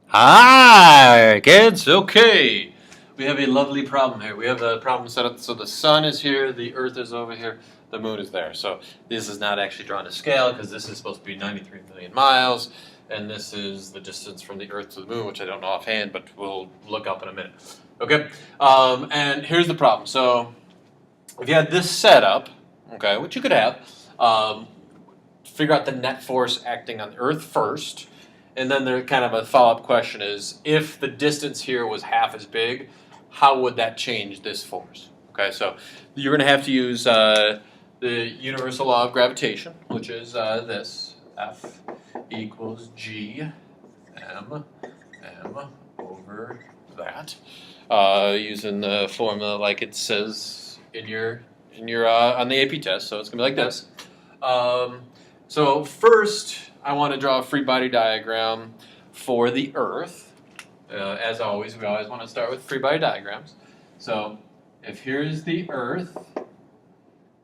Hi, kids. Okay. We have a lovely problem here. We have the problem set up so the sun is here, the earth is over here, the moon is there. So this is not actually drawn to scale because this is supposed to be 93 million miles, and this is the distance from the earth to the moon, which I don't know offhand, but we'll look up in a minute. Okay. And here's the problem. So if you had this setup, okay, which you could have, um, figure out the net force acting on the earth first. And then there kind of a follow-up question is, if the distance here was half as big, how would that change this force? Okay, so you're going to have to use the universal law of gravitation, which is this: F equals G M over that, using the formula like it says in your on the AP test. So it's going to be like this. So first, I want to draw a free body diagram for the Earth. As always, we always want to start with free body diagrams. So if here's the Earth,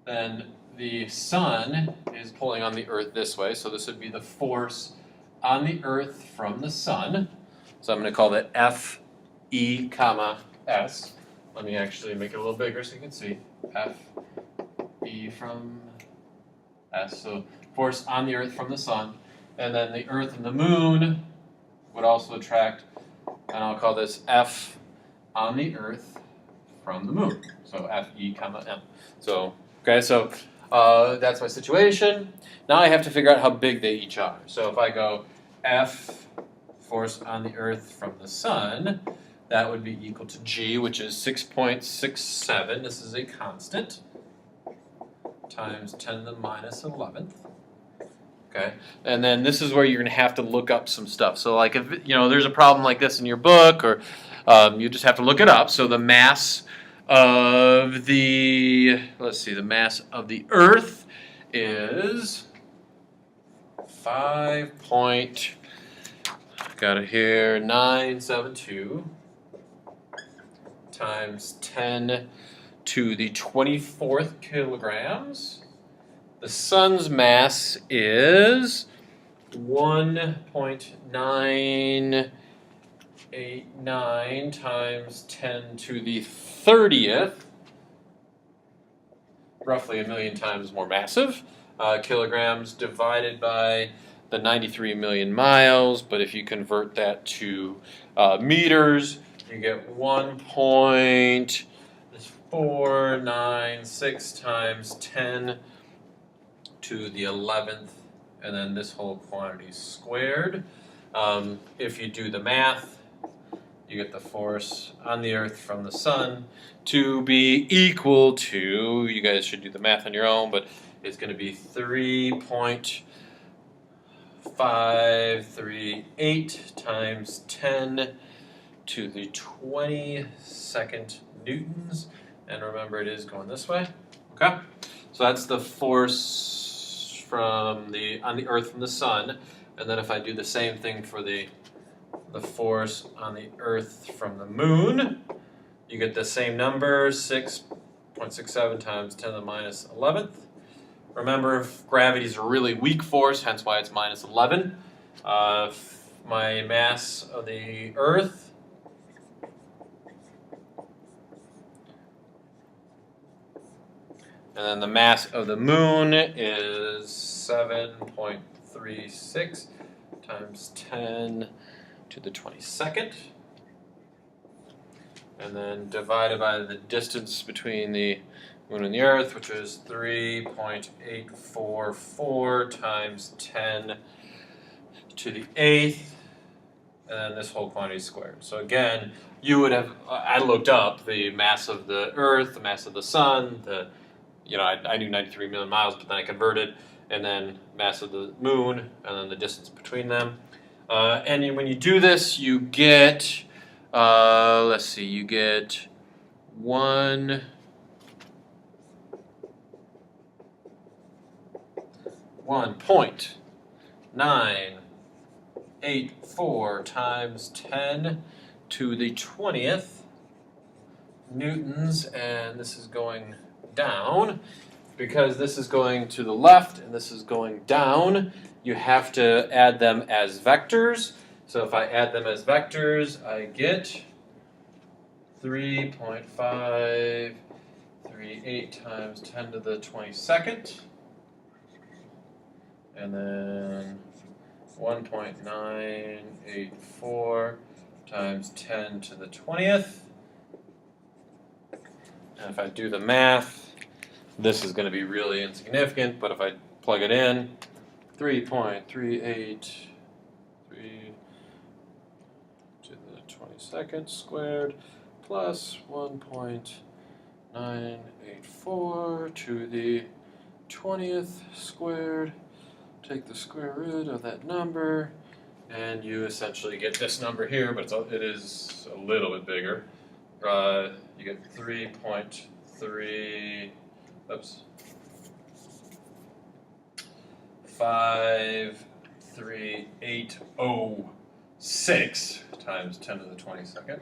then the sun is pulling on the Earth this way. So this would be the force on the Earth from the sun. So I'm going to call that F, E, comma, S. Let me actually make it a little bigger so you can see. F, E from S. So force on the Earth from the sun. And then the Earth and the moon would also attract, and I'll call this F on the Earth from the moon. So F, E, comma, M. So, okay, so that's my situation. Now I have to figure out how big they each are. So if I go F, force on the Earth from the sun, that would be equal to G, which is 6.67. This is a constant, times 10 to the minus 11th. Okay, and then this is where you're going to have to look up some stuff. So like if there's a problem like this in your book, or you just have to look it up. So the mass of the mass of the Earth is 972 times 10 to the 24th kilograms. The sun's mass is 1.989 times 10 to the 30th, roughly a million times more massive, kilograms divided by the 93 million miles. But if you convert that to meters, you get 1.496 times 10 to the 11th, and then this whole quantity squared. If you do the math, you get the force on the Earth from the sun to be equal to, you guys should do the math on your own, but it's going to be 3.538 times 10 to the 22nd newtons. And remember, it is going this way. Okay? So that's the force on the Earth from the sun. And then if I do the same thing for the force on the Earth from the moon, you get the same number, 6.67 times 10 to the minus 11th. Remember, gravity is a really weak force, hence why it's minus 11. My mass of the Earth and then the mass of the moon is 7.36 times 10 to the 22nd. And then divided by the distance between the moon and the Earth, which is 3.844 times 10 to the 8th. And then this whole quantity squared. So again, you would have, I looked up the mass of the Earth, the mass of the sun, I knew 93 million miles, but then I converted, and then mass of the moon, and then the distance between them. And when you do this, you get, you get 1.984 times 10 to the 20th newtons, and this is going down. Because this is going to the left and this is going down, you have to add them as vectors. So if I add them as vectors, I get 3.538 times 10 to the 22nd. And then 1.984 times 10 to the 20th. And if I do the math, this is going to be really insignificant, but if I plug it in, 3.383 to the 22nd squared plus 1.984 to the 20th squared. Take the square root of that number, and you essentially get this number here, but it is a little bit bigger. You get 53806 times 10 to the 22nd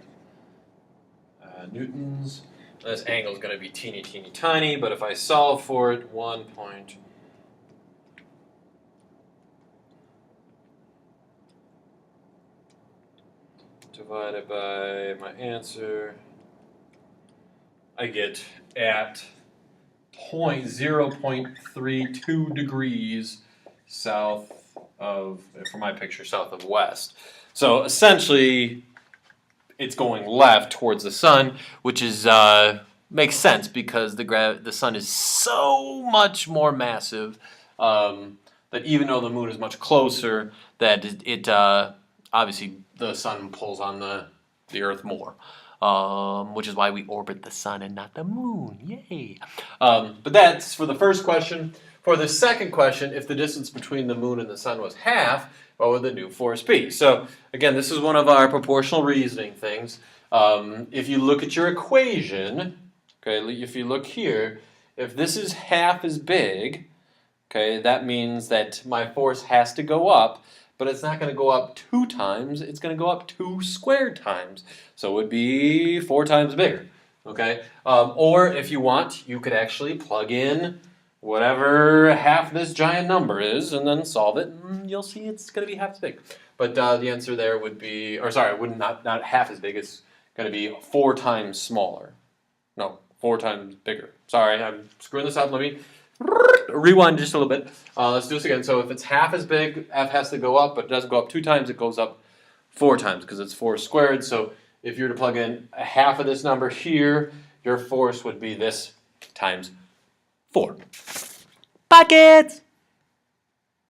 newtons. This angle is going to be teeny, teeny, tiny, but if I solve for it, 1. Divided by my answer, I get at 0.32 degrees south of, for my picture, south of west. So essentially, it's going left towards the sun, which is makes sense because the sun is so much more massive that even though the moon is much closer, that it obviously the sun pulls on the Earth more, which is why we orbit the sun and not the moon. Yay! But that's for the first question. For the second question, if the distance between the moon and the sun was half, what would the new force be? So again, this is one of our proportional reasoning things. If you look at your equation, okay, if you look here, if this is half as big, okay, that means that my force has to go up, but it's not going to go up 2 times, it's going to go up 2 squared times. So it would be 4 times bigger, okay? Or if you want, you could actually plug in whatever half this giant number is and then solve it, and you'll see it's going to be half as big. But the answer there would be, or sorry, it would not half as big, it's going to be 4 times smaller. No, 4 times bigger. Sorry, I'm screwing this up. Let me rewind just a little bit. Let's do this again. So if it's half as big, F has to go up, but it doesn't go up 2 times, it goes up 4 times because it's 4 squared. So if you were to plug in a half of this number here, your force would be this times 4. Bye, kids!